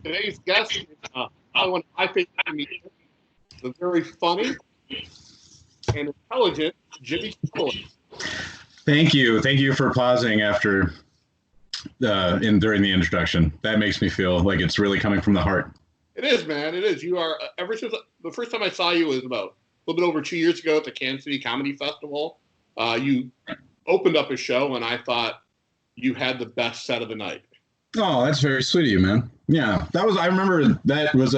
Today's guest is one of my favorite comedians, the very funny and intelligent Jimmy Callaway. Thank you. Thank you for pausing after during the introduction. That makes me feel like it's really coming from the heart. It is, man. It is. You are, ever since the first time I saw you was about a little bit over 2 years ago at the Kansas City Comedy Festival. You opened up a show, and I thought you had the best set of the night. Oh, that's very sweet of you, man. Yeah, I remember that was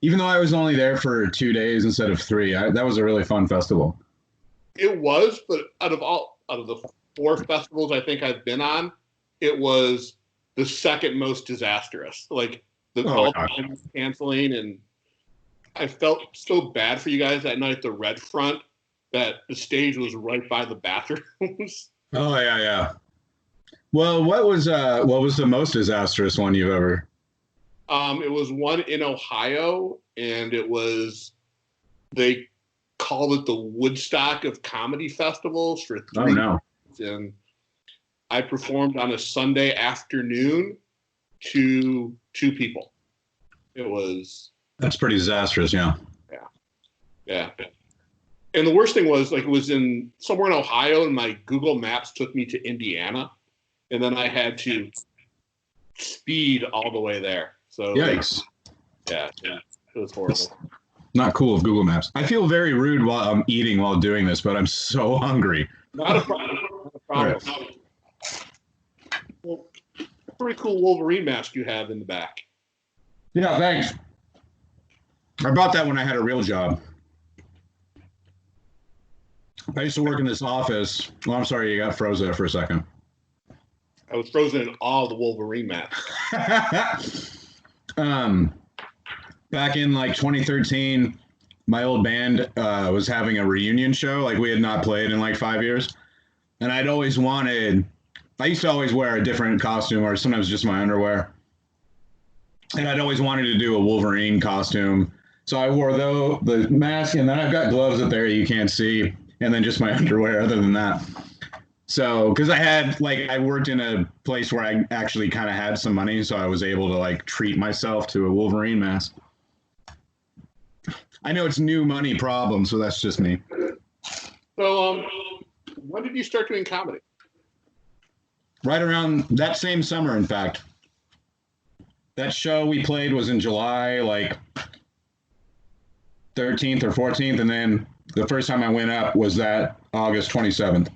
even though I was only there for 2 days instead of 3, that was a really fun festival. It was, but out of the 4 festivals I think I've been on, it was the second most disastrous. Like all the canceling, and I felt so bad for you guys that night at the Red Front that the stage was right by the bathrooms. Oh yeah. Well, what was the most disastrous one you've ever? It was one in Ohio, and they called it the Woodstock of comedy festivals for 3 no. years, and I performed on a Sunday afternoon to 2 people. That's pretty disastrous, yeah. Yeah. And the worst thing was, like, it was in somewhere in Ohio, and my Google Maps took me to Indiana, and then I had to speed all the way there. So yikes. Yeah, it was horrible. It's not cool with Google Maps. I feel very rude while I'm eating while doing this, but I'm so hungry. Not a problem. Right. Well, pretty cool Wolverine mask you have in the back. Yeah, thanks. I bought that when I had a real job. I used to work in this office. Well, I'm sorry, you got frozen there for a second. I was frozen in all the Wolverine masks. Back in like 2013, my old band was having a reunion show. Like, we had not played in like 5 years. And I used to always wear a different costume, or sometimes just my underwear. And I'd always wanted to do a Wolverine costume. So I wore the mask, and then I've got gloves up there you can't see, and then just my underwear other than that. So, because I worked in a place where I actually kind of had some money, so I was able to like treat myself to a Wolverine mask. I know it's new money problem, so that's just me. So, when did you start doing comedy? Right around that same summer, in fact. That show we played was in July, like 13th or 14th, and then the first time I went up was that August 27th.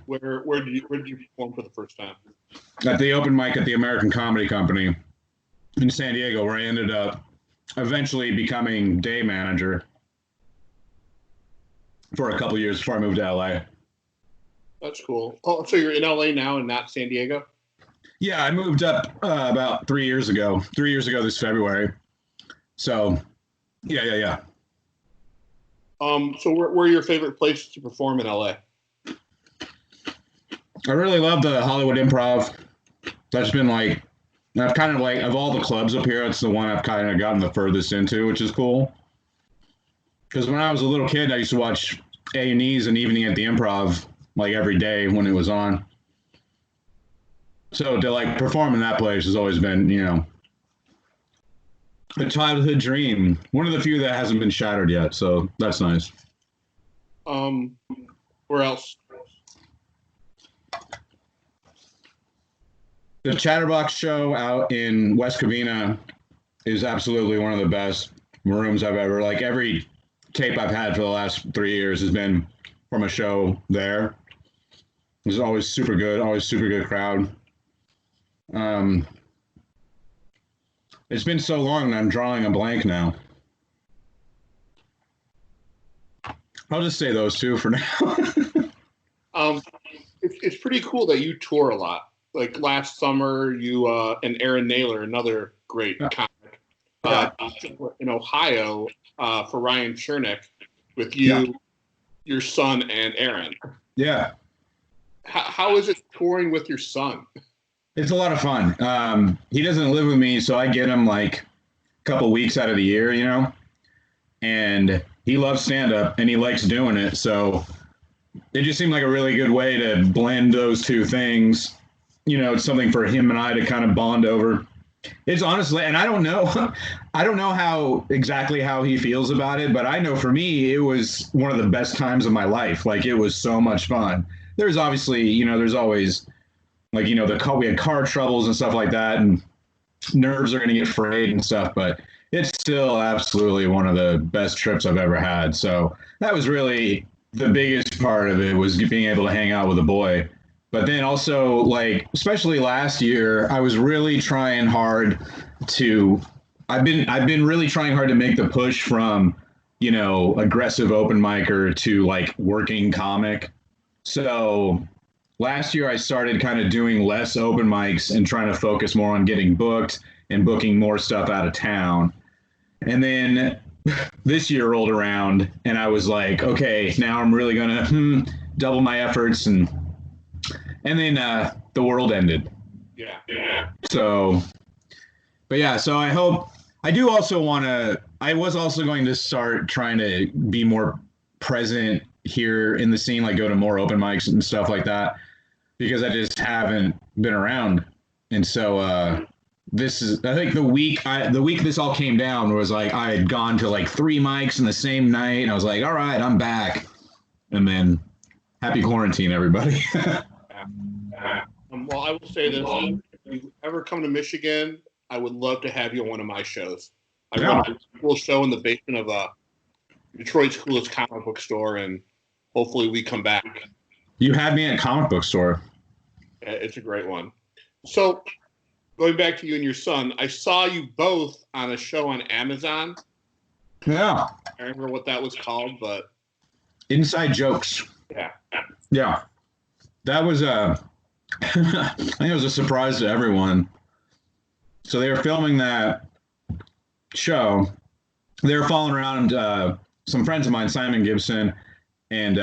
Where did you perform for the first time? At the open mic at the American Comedy Company in San Diego, where I ended up eventually becoming day manager for a couple of years before I moved to LA. That's cool. Oh, so you're in LA now and not San Diego? Yeah, I moved up about 3 years ago. 3 years ago this February. So, yeah. So where are your favorite places to perform in LA? I really love the Hollywood Improv. That's been like, I've kind of like, of all the clubs up here, it's the one I've kind of gotten the furthest into, which is cool. Because when I was a little kid, I used to watch A&Es and Evening at the Improv like every day when it was on. So to like perform in that place has always been, a childhood dream. One of the few that hasn't been shattered yet, so that's nice. Where else? The Chatterbox show out in West Covina is absolutely one of the best rooms I've ever, like every tape I've had for the last 3 years has been from a show there. It's always super good crowd. It's been so long that I'm drawing a blank now. I'll just say those two for now. It's pretty cool that you tour a lot. Like last summer, you and Aaron Naylor, another great comic, in Ohio for Ryan Chernick with you, your son, and Aaron. Yeah. How is it touring with your son? It's a lot of fun. He doesn't live with me, so I get him like a couple weeks out of the year, and he loves stand-up and he likes doing it. So it just seemed like a really good way to blend those two things, it's something for him and I to kind of bond over. It's honestly, and I don't know how exactly how he feels about it, but I know for me, it was one of the best times of my life. Like, it was so much fun. There's obviously, there's always like, we had car troubles and stuff like that, and nerves are going to get frayed and stuff, but it's still absolutely one of the best trips I've ever had. So that was really the biggest part of it, was being able to hang out with a boy. But then also, like, especially last year, I was really trying hard to. I've been really trying hard to make the push from, aggressive open micer to like working comic. So last year I started kind of doing less open mics and trying to focus more on getting booked and booking more stuff out of town. And then this year rolled around, and I was like, okay, now I'm really gonna double my efforts and then the world ended. Yeah. So, but yeah, so I do also want to, I was also going to start trying to be more present here in the scene, like go to more open mics and stuff like that, because I just haven't been around. And so I think the week this all came down was like, I had gone to like 3 mics in the same night, and I was like, all right, I'm back. And then happy quarantine, everybody. Well, I will say this: if you ever come to Michigan, I would love to have you on one of my shows. I run a cool show in the basement of Detroit's coolest comic book store, and hopefully we come back. You had me at comic book store. It's a great one. So, going back to you and your son, I saw you both on a show on Amazon. Yeah. I don't remember what that was called, but Inside Jokes. Yeah. That was I think it was a surprise to everyone. So they were filming that show. They were following around some friends of mine, Simon Gibson and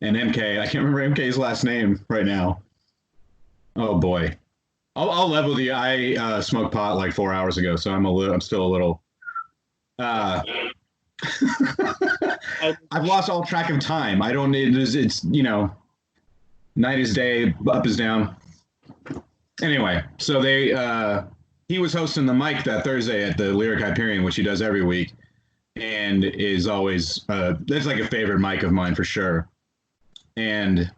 MK. I can't remember MK's last name right now. Oh boy. I'll level with you. I smoked pot like 4 hours ago, so I'm still a little I've lost all track of time. I don't need it's night is day, up is down. Anyway, so he was hosting the mic that Thursday at the Lyric Hyperion, which he does every week, and is always that's like a favorite mic of mine for sure. And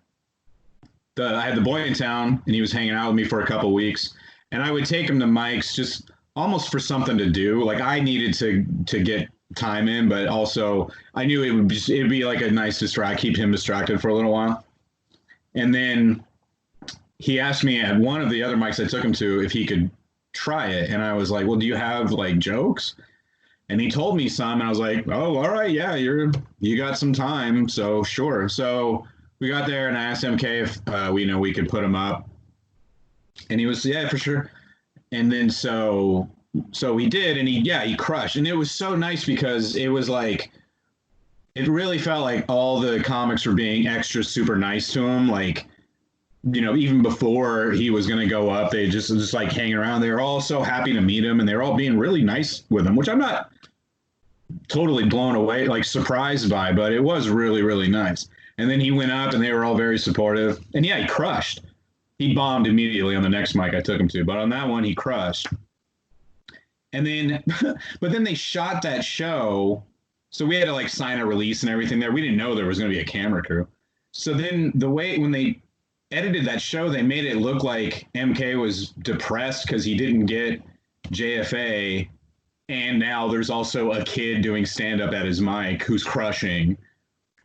I had the boy in town, and he was hanging out with me for a couple weeks, and I would take him to mics just almost for something to do. Like, I needed to get time in, but also I knew it'd be like a nice keep him distracted for a little while. And then he asked me at one of the other mics I took him to if he could try it. And I was like, well, do you have like jokes? And he told me some, and I was like, oh, all right. Yeah, you got some time. So sure. So we got there, and I asked MK if we could put him up. And he was, yeah, for sure. And then so he did, and he crushed. And it was so nice because it was like, it really felt like all the comics were being extra super nice to him. Like, even before he was going to go up, they just like hanging around. They were all so happy to meet him, and they were all being really nice with him, which I'm not totally blown away, like surprised by, but it was really, really nice. And then he went up, and they were all very supportive. And yeah, he crushed. He bombed immediately on the next mic I took him to, but on that one, he crushed. And then, but then they shot that show. So we had to like sign a release and everything there. We didn't know there was going to be a camera crew. So then when they edited that show, they made it look like MK was depressed because he didn't get JFA. And now there's also a kid doing stand-up at his mic who's crushing.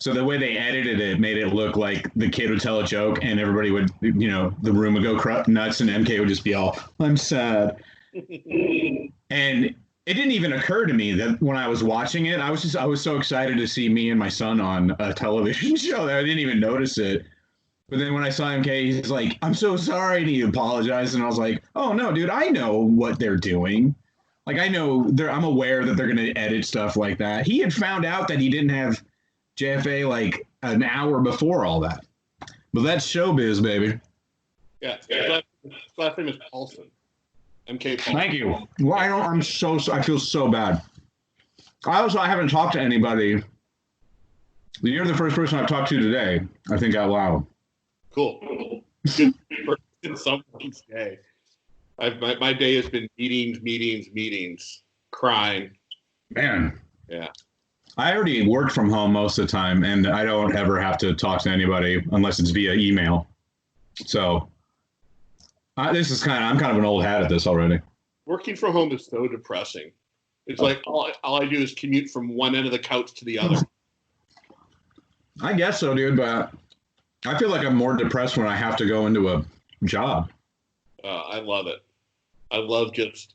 So the way they edited it made it look like the kid would tell a joke and everybody would, the room would go nuts and MK would just be all, I'm sad. And it didn't even occur to me that when I was watching it, I was so excited to see me and my son on a television show that I didn't even notice it. But then when I saw MK, he's like, I'm so sorry, and he apologized. And I was like, oh no, dude, I know what they're doing. Like, I'm aware that they're going to edit stuff like that. He had found out that he didn't have JFA like an hour before all that. But that's showbiz, baby. Yeah, his last name is Paulson. MK Paulson. Thank you. Well, I feel so bad. I haven't talked to anybody. You're the first person I've talked to today, I think, out loud. Cool. Good in someone's day. My day has been meetings, crying. Man. Yeah. I already work from home most of the time, and I don't ever have to talk to anybody unless it's via email. So I'm kind of an old hat at this already. Working from home is so depressing. It's like all I do is commute from one end of the couch to the other. I guess so, dude, but I feel like I'm more depressed when I have to go into a job. I love it. I love just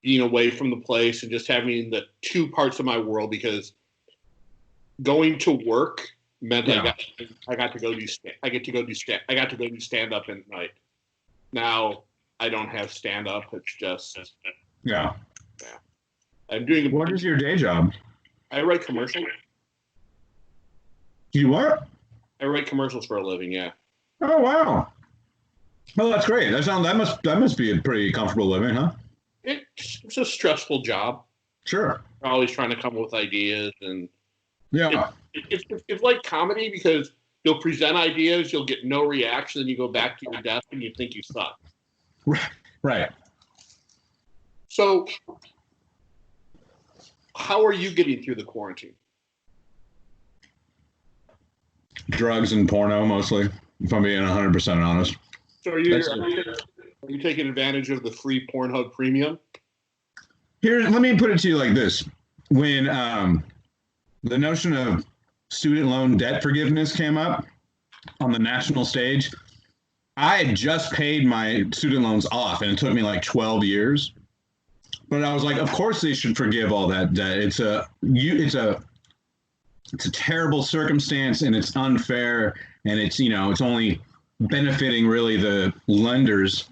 being away from the place and just having the two parts of my world, because going to work meant I got to go do stand up at night. Now I don't have stand up. It's just yeah. I'm doing. What is your day job? I write commercials. You what? I write commercials for a living. Yeah. Oh wow. Well, that's great. That must be a pretty comfortable living, huh? It's a stressful job. Sure. You're always trying to come up with ideas, and yeah, it's like comedy, because you'll present ideas, you'll get no reaction, then you go back to your desk and you think you suck. Right. So, how are you getting through the quarantine? Drugs and porno mostly, if I'm being 100% honest. So are you taking advantage of the free Pornhub Premium? Here, let me put it to you like this. When the notion of student loan debt forgiveness came up on the national stage, I had just paid my student loans off, and it took me like 12 years. But I was like, of course they should forgive all that debt. It's a terrible circumstance, and it's unfair, and it's only benefiting really the lenders.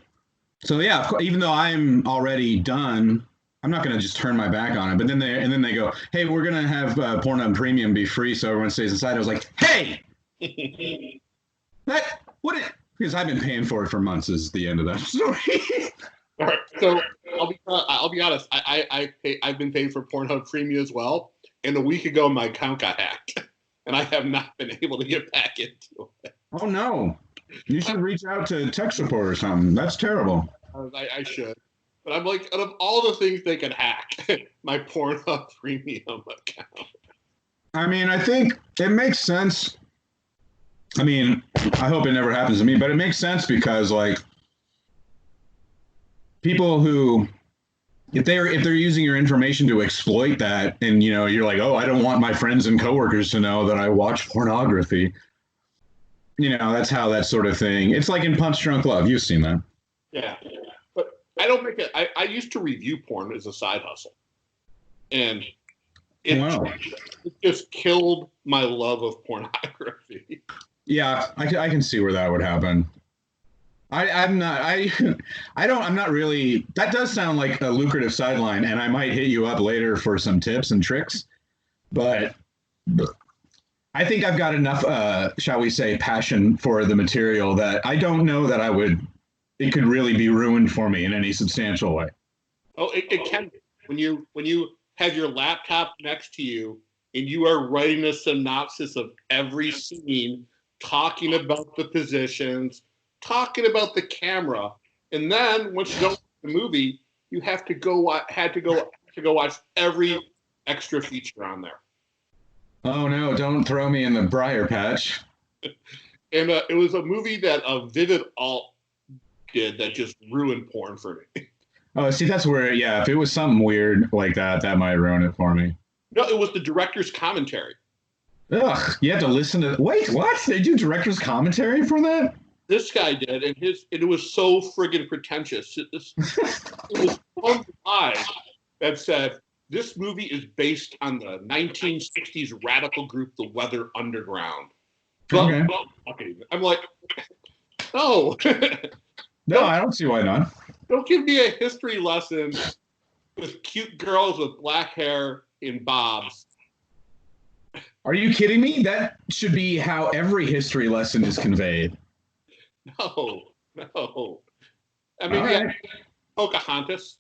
So yeah, even though I'm already done, I'm not going to just turn my back on it. But then they go, hey, we're going to have Pornhub Premium be free so everyone stays inside. I was like, hey, because I've been paying for it for months is the end of that story. All right, so I'll be honest. I've been paying for Pornhub Premium as well, and a week ago my account got hacked, and I have not been able to get back into it. Oh no! You should reach out to tech support or something. That's terrible. I should, but I'm like, out of all the things they can hack, my Pornhub Premium account. I mean, I think it makes sense. I mean, I hope it never happens to me, but it makes sense because like people who, if they're using your information to exploit that, and you're like, oh, I don't want my friends and coworkers to know that I watch pornography. That's how that sort of thing. It's like in Punch Drunk Love. You've seen that. Yeah, but I don't make it. I used to review porn as a side hustle, and it just killed my love of pornography. Yeah, I can see where that would happen. I'm not really. That does sound like a lucrative sideline, and I might hit you up later for some tips and tricks. But I think I've got enough, shall we say, passion for the material that I don't know that it could really be ruined for me in any substantial way. Oh, it can be. When you have your laptop next to you and you are writing a synopsis of every scene, talking about the positions, talking about the camera, and then once you go to the movie, you have to go watch every extra feature on there. Oh no! Don't throw me in the briar patch. And it was a movie that Vivid Alt did that just ruined porn for me. Oh, see, that's where, yeah, if it was something weird like that, that might ruin it for me. No, it was the director's commentary. Ugh, you have to listen to. Wait, what? They do director's commentary for that? This guy did, and it was so friggin' pretentious. It was one guy that said, this movie is based on the 1960s radical group, the Weather Underground. Okay. I'm like, no. No, I don't see why not. Don't give me a history lesson with cute girls with black hair in bobs. Are you kidding me? That should be how every history lesson is conveyed. No. I mean, yeah, Pocahontas.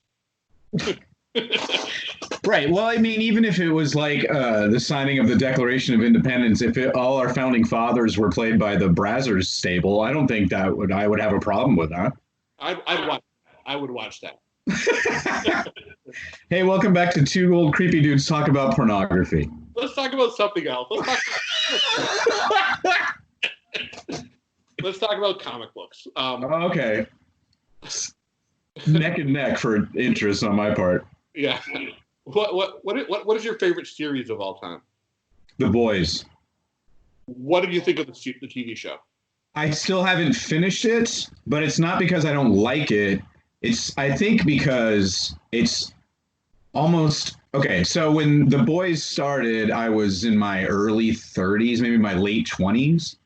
Right. Well, I mean, even if it was like the signing of the Declaration of Independence, if all our founding fathers were played by the Brazzers stable, I don't think I would have a problem with that. I would watch that. Hey, welcome back to Two Old Creepy Dudes Talk About Pornography. Let's talk about something else. Let's talk about comic books. Okay. Neck and neck for interest on my part. Yeah. What is your favorite series of all time? The Boys. What did you think of the TV show? I still haven't finished it, but it's not because I don't like it. I think because it's almost okay. So when The Boys started, I was in my early 30s, maybe my late 20s.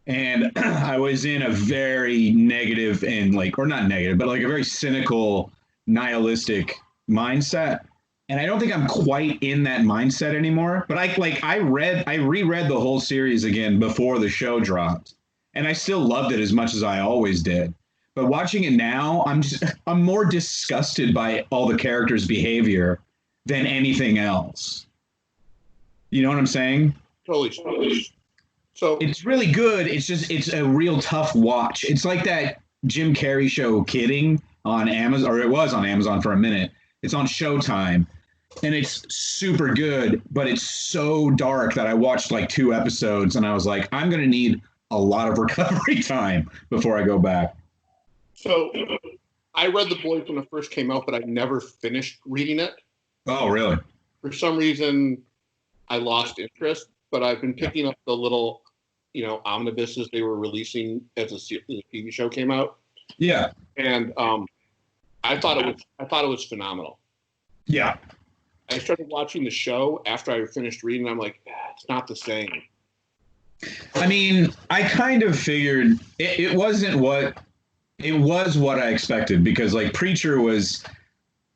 And I was in a very negative and or not negative, but like a very cynical, nihilistic mindset. And I don't think I'm quite in that mindset anymore. But I reread the whole series again before the show dropped. And I still loved it as much as I always did. But watching it now, I'm more disgusted by all the characters' behavior than anything else. You know what I'm saying? Totally. So it's really good. It's a real tough watch. It's like that Jim Carrey show Kidding on Amazon, or it was on Amazon for a minute. It's on Showtime. And it's super good, but it's so dark that I watched like 2 episodes and I was like, I'm going to need a lot of recovery time before I go back. So I read The Boys when it first came out, but I never finished reading it. Oh, really? For some reason, I lost interest, but I've been picking up the little, omnibuses they were releasing as the TV show came out. Yeah. And I thought it was phenomenal. Yeah. I started watching the show after I finished reading. I'm like, it's not the same. I mean, I kind of figured it wasn't what it was what I expected, because like Preacher was,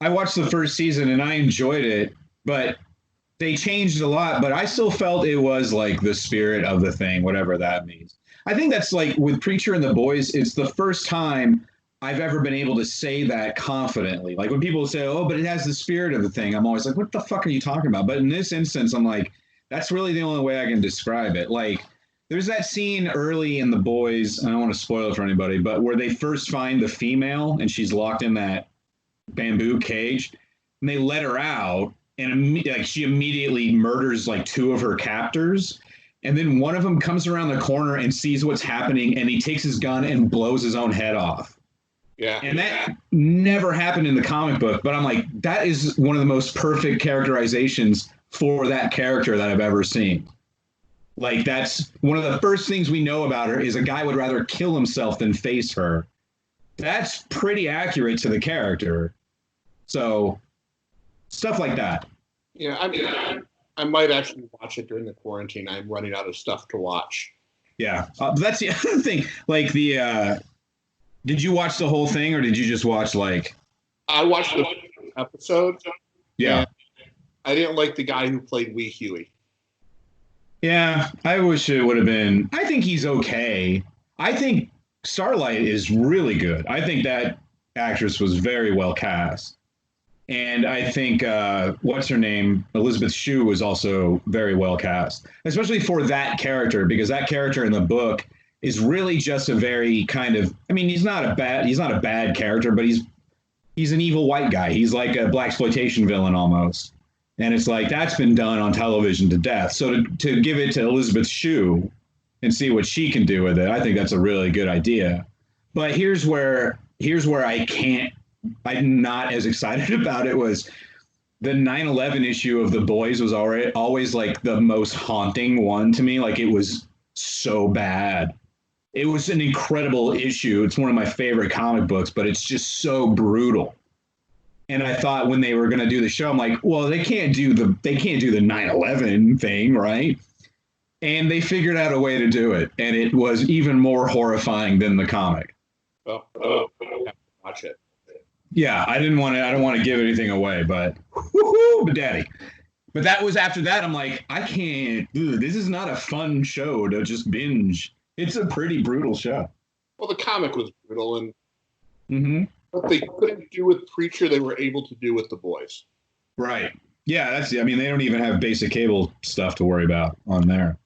I watched the first season and I enjoyed it, but they changed a lot, but I still felt it was like the spirit of the thing, whatever that means. I think that's like with Preacher and The Boys, it's the first time I've ever been able to say that confidently. Like when people say, oh, but it has the spirit of the thing, I'm always like, what the fuck are you talking about? But in this instance, I'm like, that's really the only way I can describe it. Like there's that scene early in The Boys, and I don't want to spoil it for anybody, but where they first find the female and she's locked in that bamboo cage and they let her out and she immediately murders like 2 of her captors. And then one of them comes around the corner and sees what's happening and he takes his gun and blows his own head off. Yeah. And that never happened in the comic book, but I'm like, that is one of the most perfect characterizations for that character that I've ever seen. Like that's one of the first things we know about her is a guy would rather kill himself than face her. That's pretty accurate to the character. So stuff like that. Yeah, I mean, I might actually watch it during the quarantine. I'm running out of stuff to watch. Yeah, that's the other thing. Like did you watch the whole thing or did you just watch like? I watched the episode. Yeah. I didn't like the guy who played Wee Huey. Yeah, I wish it would have been. I think he's okay. I think Starlight is really good. I think that actress was very well cast. And I think, what's her name? Elizabeth Shue was also very well cast, especially for that character, because that character in the book is really just a very kind of, I mean, he's not a bad character, but he's an evil white guy. He's like a blaxploitation villain almost. And it's like, that's been done on television to death. So to give it to Elizabeth Shue and see what she can do with it, I think that's a really good idea. But here's where I'm not as excited about it was the 9/11 issue of The Boys was always like the most haunting one to me. Like it was so bad. It was an incredible issue. It's one of my favorite comic books, but it's just so brutal. And I thought when they were going to do the show, I'm like, well, they can't do the 9/11 thing, right? And they figured out a way to do it, and it was even more horrifying than the comic. Oh, I have to watch it. Yeah, I don't want to give anything away, but daddy. But that was after that. I'm like, I can't. This is not a fun show to just binge. It's a pretty brutal show. Well, the comic was brutal, and what they couldn't do with Preacher, they were able to do with The Boys. Right. Yeah, I mean, they don't even have basic cable stuff to worry about on there.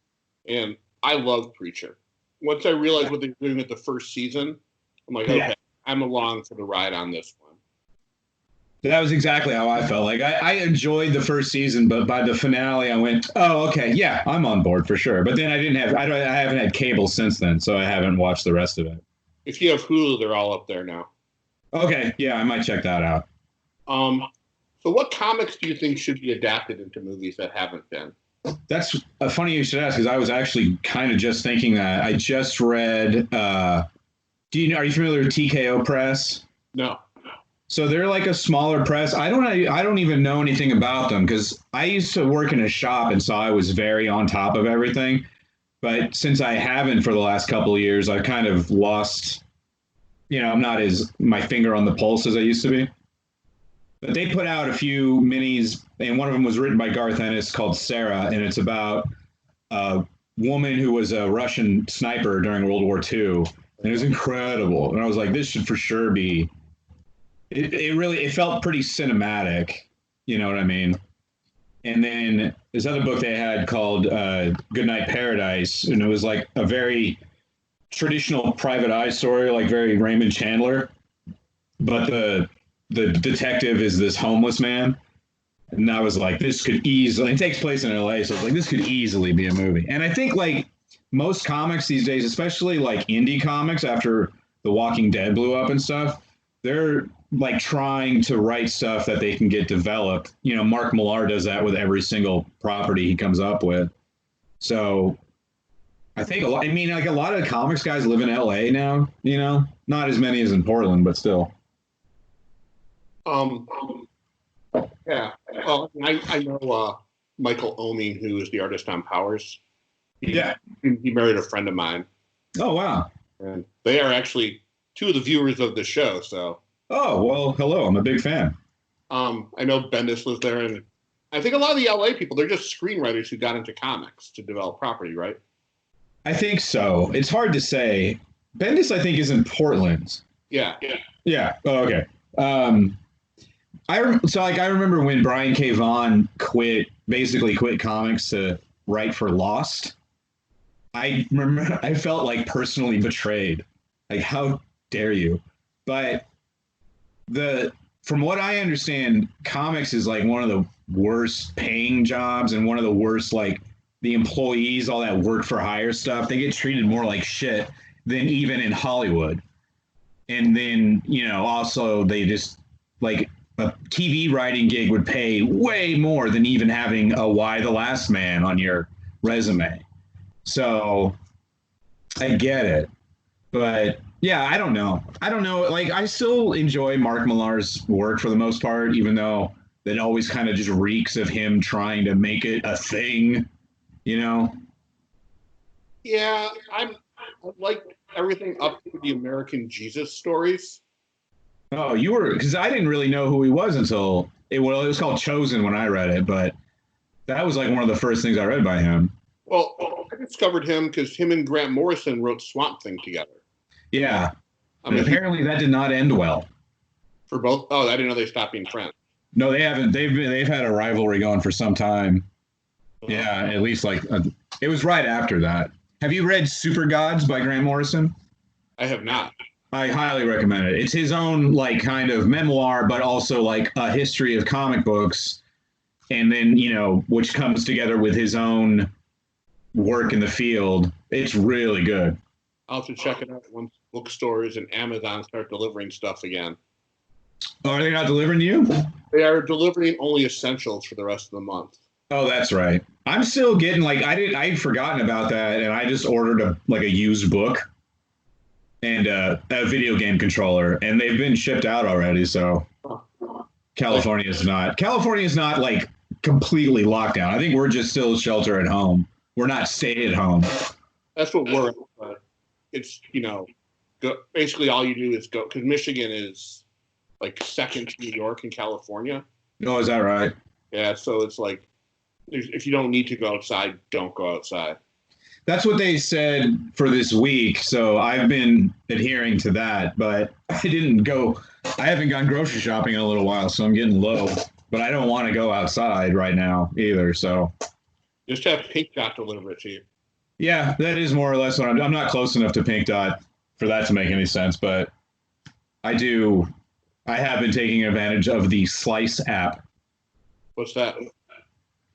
And I love Preacher. Once I realized what they're doing with the first season, I'm like, okay, I'm along for the ride on this one. That was exactly how I felt. Like I enjoyed the first season, but by the finale, I went, "Oh, okay, yeah, I'm on board for sure." But then I haven't had cable since then, so I haven't watched the rest of it. If you have Hulu, they're all up there now. Okay, yeah, I might check that out. So what comics do you think should be adapted into movies that haven't been? That's funny you should ask, because I was actually kind of just thinking that. I just read. Are you familiar with TKO Press? No. So they're like a smaller press. I don't even know anything about them because I used to work in a shop, and so I was very on top of everything. But since I haven't for the last couple of years, I've kind of lost. I'm not as my finger on the pulse as I used to be. But they put out a few minis, and one of them was written by Garth Ennis called Sarah, and it's about a woman who was a Russian sniper during World War II, and it was incredible. And I was like, this should for sure be. It felt pretty cinematic, you know what I mean? And then this other book they had called Goodnight Paradise, and it was like a very traditional private eye story, like very Raymond Chandler, but the detective is this homeless man. And I was like, this could easily, it takes place in LA, so I was like, this could easily be a movie. And I think like most comics these days, especially like indie comics after The Walking Dead blew up and stuff, they're like trying to write stuff that they can get developed. Mark Millar does that with every single property he comes up with. So I think a lot of comics guys live in LA now, not as many as in Portland, but still. Yeah. Well, I know Michael Oeming, who is the artist on Powers. He married a friend of mine. Oh, wow. And they are actually two of the viewers of the show, so. Oh, well, hello. I'm a big fan. I know Bendis was there, and I think a lot of the LA people, they're just screenwriters who got into comics to develop property, right? I think so. It's hard to say. Bendis, I think, is in Portland. Yeah. Oh, okay. I remember when Brian K. Vaughan basically quit comics to write for Lost. I remember I felt like personally betrayed. Like, how dare you? But from what I understand, comics is like one of the worst paying jobs and one of the worst, like the employees, all that work for hire stuff, they get treated more like shit than even in Hollywood. And then, also they just like a TV writing gig would pay way more than even having a Y the Last Man on your resume. So I get it. But yeah, I don't know. Like, I still enjoy Mark Millar's work for the most part, even though it always kind of just reeks of him trying to make it a thing, Yeah, I like everything up to the American Jesus stories. Oh, because I didn't really know who he was until it was called Chosen when I read it, but that was like one of the first things I read by him. Well, I discovered him because him and Grant Morrison wrote Swamp Thing together. Yeah. Apparently that did not end well. For both? Oh, I didn't know they stopped being friends. No, they haven't. They've had a rivalry going for some time. Yeah, at least it was right after that. Have you read Super Gods by Grant Morrison? I have not. I highly recommend it. It's his own like kind of memoir, but also like a history of comic books, and then which comes together with his own work in the field. It's really good. I'll have to check it out once bookstores and Amazon start delivering stuff again. Oh, are they not delivering to you? They are delivering only essentials for the rest of the month. Oh, that's right. I'm still getting I'd forgotten about that, and I just ordered a used book and a video game controller, and they've been shipped out already. So California is not like completely locked down. I think we're just still shelter at home. We're not stay at home. That's what we're. It's basically all you do is go, because Michigan is like second to New York and California. Oh, is that right? Yeah, so it's like if you don't need to go outside, don't go outside. That's what they said for this week, so I've been adhering to that, but I haven't gone grocery shopping in a little while, so I'm getting low. but I don't want to go outside right now either. So Just have Pink Dot deliver it to you. yeah, that is more or less what I'm not close enough to Pink Dot for that to make any sense, but I do. I have been taking advantage of the Slice app. What's that?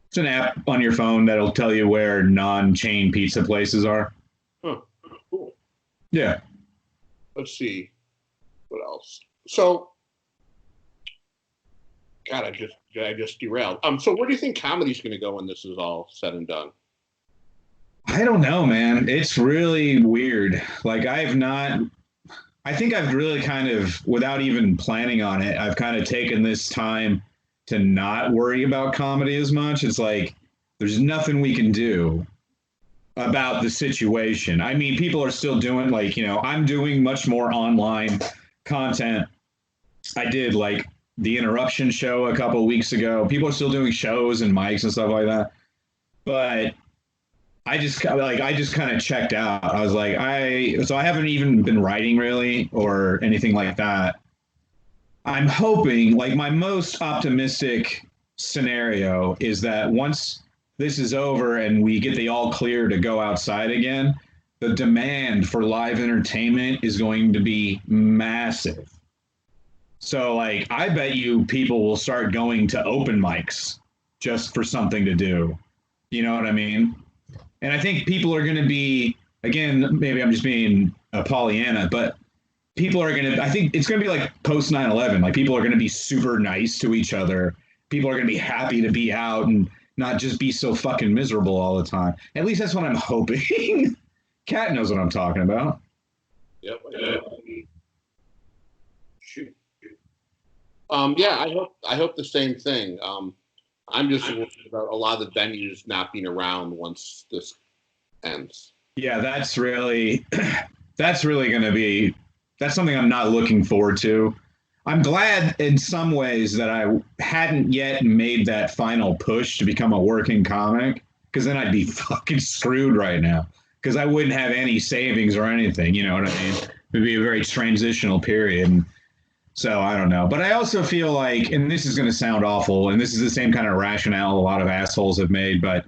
It's an app on your phone that'll tell you where non-chain pizza places are. Huh. Cool. Yeah. Let's see. What else? So, God, I just derailed. So where do you think comedy's going to go when this is all said and done? I don't know, man. It's really weird. Like I think I've really kind of, without even planning on it, I've kind of taken this time to not worry about comedy as much. It's like there's nothing we can do about the situation. I mean, people are still doing like, I'm doing much more online content. I did like the Interruption show a couple of weeks ago. People are still doing shows and mics and stuff like that. But I just kind of checked out. I was like, so I haven't even been writing really or anything like that. I'm hoping, like, my most optimistic scenario is that once this is over and we get the all clear to go outside again, the demand for live entertainment is going to be massive. So, like, I bet you people will start going to open mics just for something to do. You know what I mean? And I think people are going to be, again, maybe I'm just being a Pollyanna, but people are going to, I think it's going to be like post 9/11. Like people are going to be super nice to each other. People are going to be happy to be out and not just be so fucking miserable all the time. At least that's what I'm hoping. Kat knows what I'm talking about. Yep. Shoot. Yeah, I hope the same thing. I'm just worried about a lot of the venues not being around once this ends. Yeah, that's really going to be, that's something I'm not looking forward to. I'm glad in some ways that I hadn't yet made that final push to become a working comic, because then I'd be fucking screwed right now, because I wouldn't have any savings or anything. You know what I mean? It would be a very transitional period. And so I don't know. But I also feel like, and this is going to sound awful, and this is the same kind of rationale a lot of assholes have made, but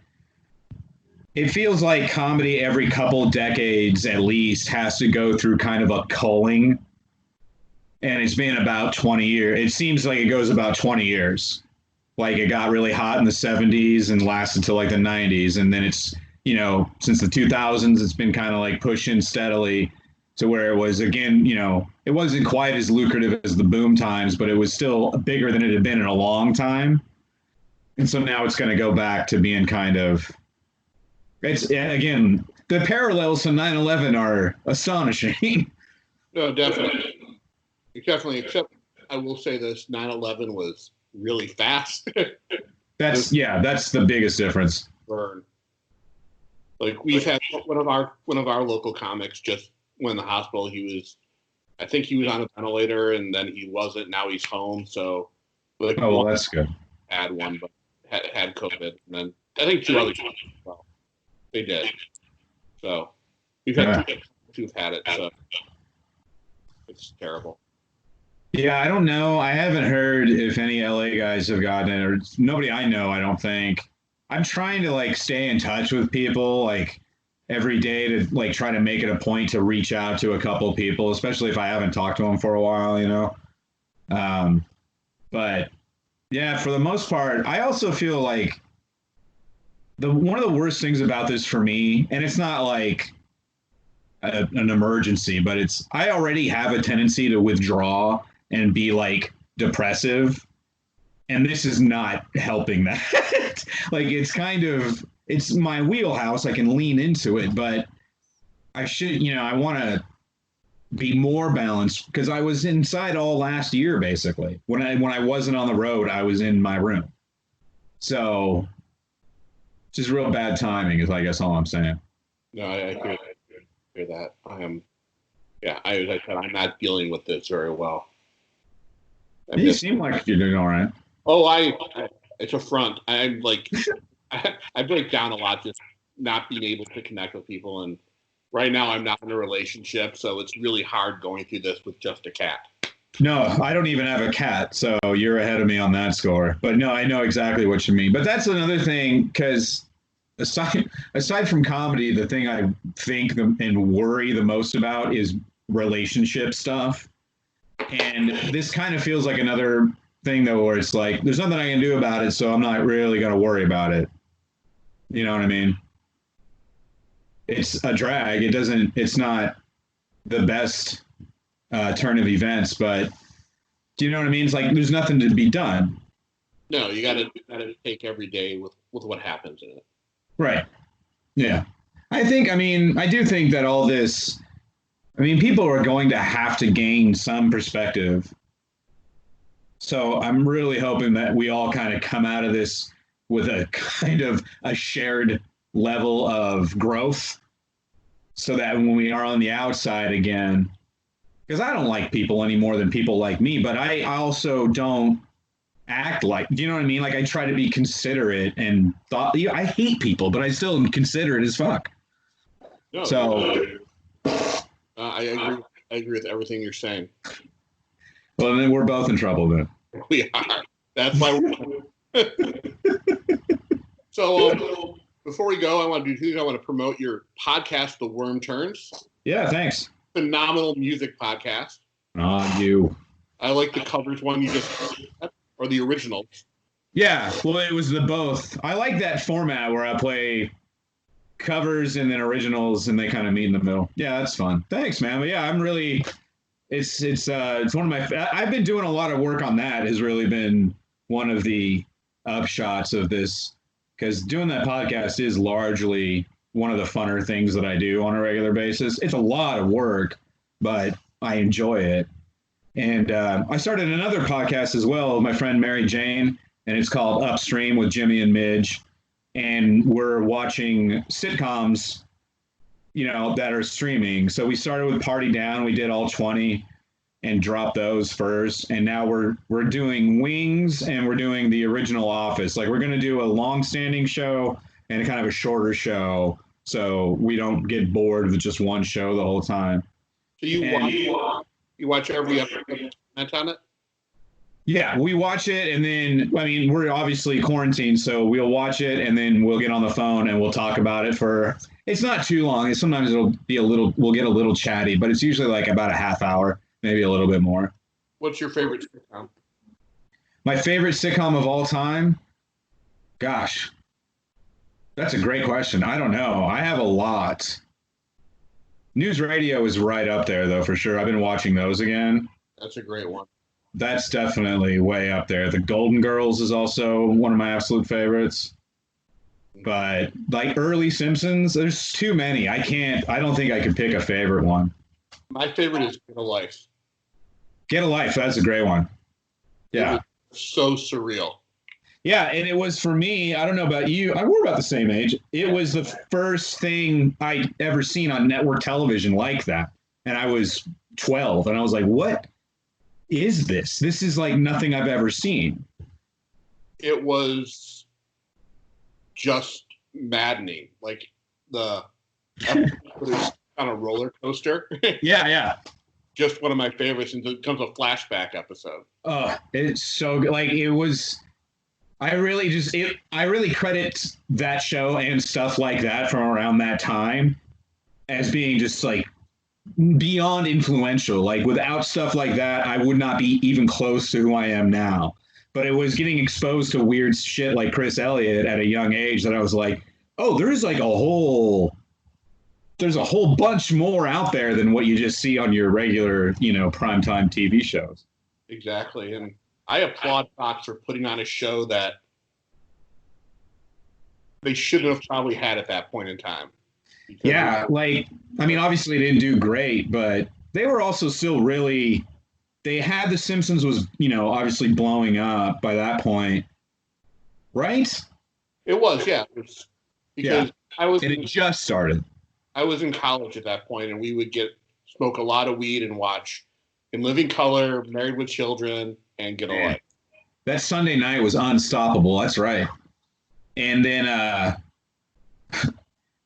it feels like comedy every couple decades at least has to go through kind of a culling. And it's been about 20 years. It seems like it goes about 20 years. Like it got really hot in the 70s and lasted till like the 90s. And then it's, since the 2000s, it's been kind of like pushing steadily to where it was, again, it wasn't quite as lucrative as the boom times, but it was still bigger than it had been in a long time. And so now it's going to go back to being kind of, it's, again, the parallels to 9/11 are astonishing. No, definitely. Except I will say this, 9/11 was really fast. That's the biggest difference. Burn. Like we've had one of our local comics just went in the hospital. I think he was on a ventilator and then he wasn't. Now he's home. So, like, that's good. Had one, but had COVID, and then I think two others. Well, they did. So we've had two who've had it. So it's terrible. Yeah, I don't know. I haven't heard if any LA guys have gotten it, or nobody I know, I don't think. I'm trying to like stay in touch with people like every day to like try to make it a point to reach out to a couple of people, especially if I haven't talked to them for a while, But yeah, for the most part, I also feel like one of the worst things about this for me, and it's not like an emergency, but I already have a tendency to withdraw and be like depressive, and this is not helping that. Like it's my wheelhouse. I can lean into it, but I should, I want to be more balanced, because I was inside all last year basically. When I wasn't on the road, I was in my room. So just real bad timing is, I guess, all I'm saying. No, I hear that. I'm not dealing with this very well. You seem like you're doing all right. Oh, it's a front. I'm like, I break down a lot just not being able to connect with people. And right now I'm not in a relationship, so it's really hard going through this with just a cat. No, I don't even have a cat, so you're ahead of me on that score. But no, I know exactly what you mean. But that's another thing, because aside from comedy, the thing I think and worry the most about is relationship stuff. And this kind of feels like another thing, though, where it's like there's nothing I can do about it, so I'm not really going to worry about it. You know what I mean? It's a drag. It's not the best turn of events, but do you know what I mean? It's like there's nothing to be done. No, you gotta take every day with what happens in it. Right. Yeah. I do think that all this, people are going to have to gain some perspective. So I'm really hoping that we all kind of come out of this with a kind of a shared level of growth so that when we are on the outside again, because I don't like people any more than people like me, but I also don't act like, do you know what I mean? Like I try to be considerate and I hate people, but I still am considerate as fuck. No, so I agree. I agree with everything you're saying. Well, then we're both in trouble then. We are. That's why we're So before we go, I want to promote your podcast, The Worm Turns. Yeah, thanks. Phenomenal music podcast. You. I like the covers one you just or the originals. Yeah, well, it was the both. I like that format where I play covers and then originals, and they kind of meet in the middle. Yeah, that's fun. Thanks, man. But yeah, I'm really. It's one of my. I've been doing a lot of work on that. Has really been one of the upshots of this, because doing that podcast is largely one of the funner things that I do on a regular basis. It's a lot of work, but I enjoy it. And I started another podcast as well with my friend Mary Jane, and it's called Upstream with Jimmy and Midge. And we're watching sitcoms, that are streaming. So we started with Party Down. We did all 20 and dropped those first. And now we're doing Wings, and we're doing the original Office. Like we're going to do a long-standing show and a kind of a shorter show, so we don't get bored with just one show the whole time. So you watch every episode on it? Yeah, we watch it, and then we're obviously quarantined, so we'll watch it, and then we'll get on the phone and we'll talk about it for. It's not too long. Sometimes it'll be we'll get a little chatty, but it's usually like about a half hour, maybe a little bit more. What's your favorite sitcom? My favorite sitcom of all time? Gosh, that's a great question. I don't know. I have a lot. News Radio is right up there, though, for sure. I've been watching those again. That's a great one. That's definitely way up there. The Golden Girls is also one of my absolute favorites. But like early Simpsons, there's too many. I don't think I could pick a favorite one. My favorite is Get a Life. Get a Life, that's a great one. Yeah. So surreal. Yeah, and it was for me, I don't know about you, we're about the same age. It was the first thing I'd ever seen on network television like that. And I was 12, and I was like, what is this? This is like nothing I've ever seen. It was just maddening. Like the episode is on a roller coaster. Yeah. Just one of my favorites, and it becomes a flashback episode. Oh, it's so good. Like it was. I really credit that show and stuff like that from around that time as being just like beyond influential. Like without stuff like that, I would not be even close to who I am now. But it was getting exposed to weird shit like Chris Elliott at a young age that I was like, oh, there's a whole bunch more out there than what you just see on your regular, primetime TV shows. Exactly. And I applaud Fox for putting on a show that they shouldn't have probably had at that point in time. Yeah, obviously they didn't do great, but they were also still really. They had The Simpsons was, obviously blowing up by that point, right? It was, yeah. Because it had just started. I was in college at that point, and we would smoke a lot of weed and watch In Living Color, Married with Children, and Get a Life. That Sunday night was unstoppable. That's right. And then,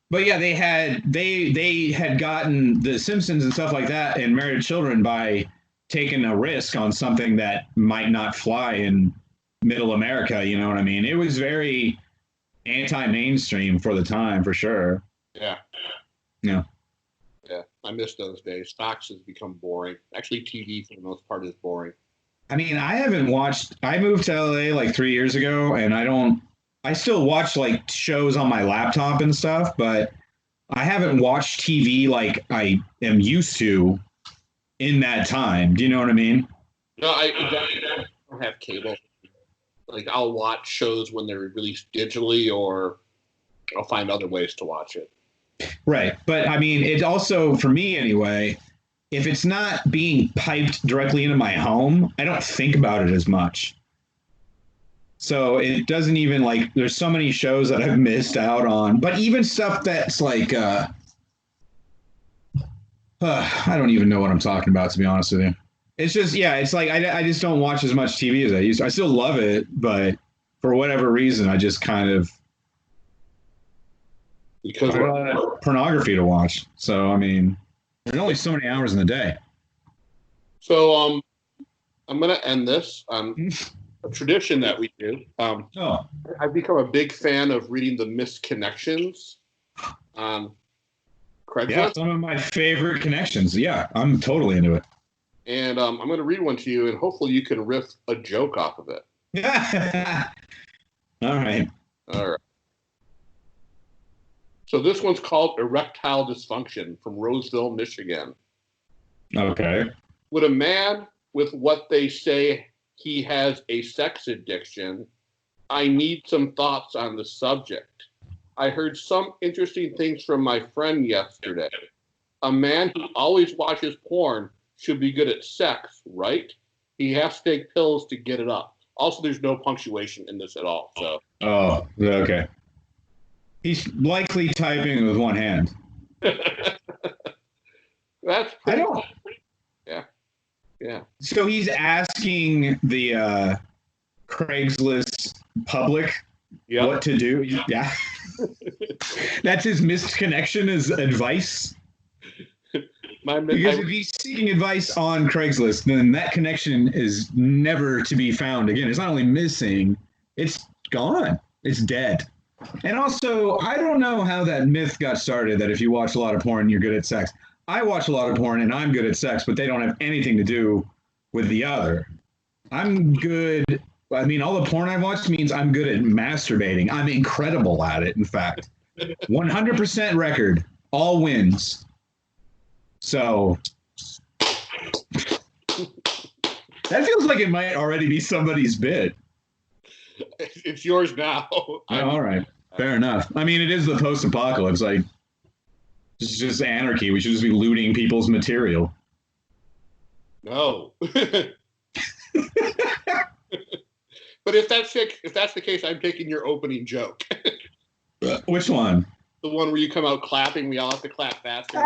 but yeah, they had gotten The Simpsons and stuff like that and Married with Children by taking a risk on something that might not fly in middle America. You know what I mean? It was very anti-mainstream for the time, for sure. Yeah. Yeah. Yeah. I miss those days. Fox has become boring. Actually, TV for the most part is boring. I mean, I moved to LA like 3 years ago, and I still watch like shows on my laptop and stuff, but I haven't watched TV like I am used to in that time. Do you know what I mean? No, I don't have cable. Like, I'll watch shows when they're released digitally, or I'll find other ways to watch it. Right. But I mean, it also, for me anyway, if it's not being piped directly into my home, I don't think about it as much. So it doesn't even like, there's so many shows that I've missed out on, but even stuff that's like, I don't even know what I'm talking about, to be honest with you. It's just, yeah, it's like, I just don't watch as much TV as I used to. I still love it, but for whatever reason, I just kind of, Because pornography to watch. So, I mean, there's only so many hours in the day. So, I'm going to end this on a tradition that we do. I've become a big fan of reading the missed connections on Craigslist. Yeah, some of my favorite connections. Yeah, I'm totally into it. And I'm going to read one to you, and hopefully you can riff a joke off of it. All right. All right. So this one's called Erectile Dysfunction from Roseville, Michigan. Okay. Would a man with what they say he has a sex addiction? I need some thoughts on the subject. I heard some interesting things from my friend yesterday. A man who always watches porn should be good at sex, right? He has to take pills to get it up. Also, there's no punctuation in this at all. So. Oh, okay. He's likely typing with one hand. That's pretty cool. Yeah. Yeah. So he's asking the Craigslist public what to do. Yeah. That's his missed connection as advice. Because if he's seeking advice on Craigslist, then that connection is never to be found again. It's not only missing, it's gone. It's dead. And also, I don't know how that myth got started that if you watch a lot of porn, you're good at sex. I watch a lot of porn and I'm good at sex, but they don't have anything to do with the other. I'm good. I mean, all the porn I've watched means I'm good at masturbating. I'm incredible at it, in fact. 100% record, all wins. So that feels like it might already be somebody's bit. It's yours now. All right. Fair enough. I mean, it is the post-apocalypse. Like, it's just anarchy. We should just be looting people's material. No. But if that's the case, I'm taking your opening joke. Which one? The one where you come out clapping. We all have to clap faster.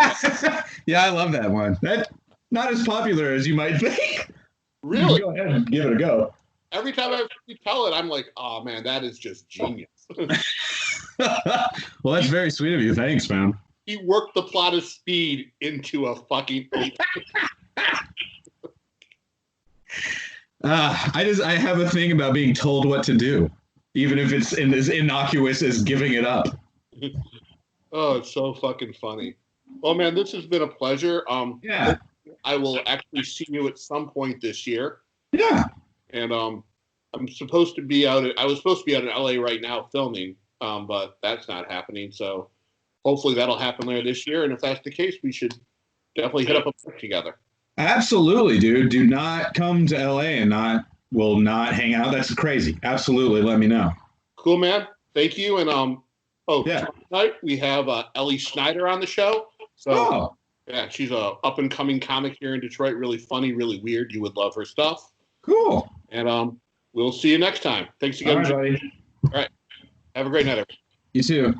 Yeah, I love that one. That's not as popular as you might think. Really? Go ahead and give it a go. Every time I tell it, I'm like, oh, man, that is just genius. Well, that's very sweet of you. Thanks, man. He worked the plot of Speed into a fucking ape. I have a thing about being told what to do, even if it's as innocuous as giving it up. Oh, it's so fucking funny. Well, man, this has been a pleasure. Yeah. I will actually see you at some point this year. Yeah. And I was supposed to be out in LA right now filming, but that's not happening. So hopefully that'll happen later this year. And if that's the case, we should definitely hit up a park together. Absolutely, dude. Do not come to LA and will not hang out. That's crazy. Absolutely. Let me know. Cool, man. Thank you. And tonight we have Ellie Schneider on the show. So yeah, she's a up and coming comic here in Detroit. Really funny, really weird. You would love her stuff. Cool. And we'll see you next time. Thanks again. All right, buddy. All right. Have a great night, everyone. You too.